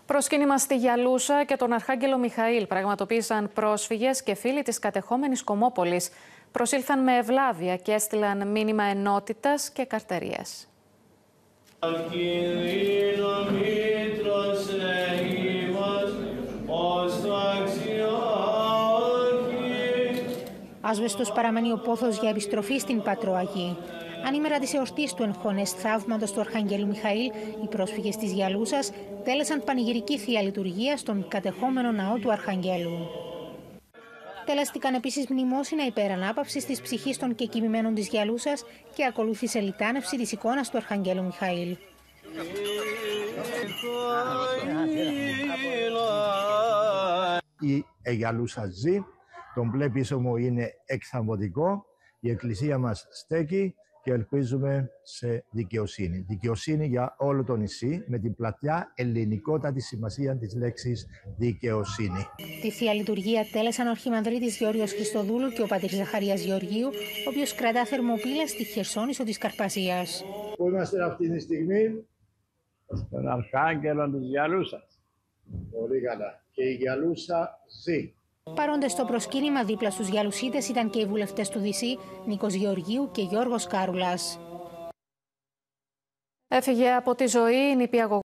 Προσκύνημα στη Γιαλούσα και τον Αρχάγγελο Μιχαήλ πραγματοποίησαν πρόσφυγες και φίλοι της κατεχόμενης Κομόπολης. Προσήλθαν με ευλάβεια και έστειλαν μήνυμα ενότητας και καρτερίας. Άσβεστος παραμένει ο πόθος για επιστροφή στην Πατροαγή. Ανήμερα της εορτής του εμφανές θαύματος του Αρχαγγέλου Μιχαήλ, οι πρόσφυγες της Γιαλούσας τέλεσαν πανηγυρική θεία λειτουργία στον κατεχόμενο ναό του Αρχαγγέλου. Τέλεστηκαν επίσης μνημόσυνα υπέρ ανάπαυσης της ψυχής των κεκοιμημένων της Γιαλούσας και ακολούθησε λιτάνευση της εικόνας του Αρχαγγέλου Μιχαήλ. Η Γιαλούσα ζει, το μπλε πίσω μου είναι εκθαμβωτικό, η εκκλησία μας στέκει και ελπίζουμε σε δικαιοσύνη. Δικαιοσύνη για όλο το νησί, με την πλατιά ελληνικότατη σημασία της λέξης δικαιοσύνη. Τη θεία λειτουργία τέλεσαν ο Αρχιμανδρίτης Γεώργιος Χριστοδούλου και ο πατήρ Ζαχαρίας Γεωργίου, ο οποίος κρατά θερμοπύλα στη Χερσόνησο της Καρπασίας. Πού είμαστε αυτή τη στιγμή? Στον Αρχάγγελο της Γιαλούσας. Πολύ καλά. Και η Γιαλούσα ζει. Παρόντες στο προσκύνημα δίπλα στους Γιαλουσίτες ήταν και οι βουλευτές του ΔΣ, Νίκος Γεωργίου και Γιώργος Κάρουλας. Έφυγε από τη ζωή η νηπιαγωγός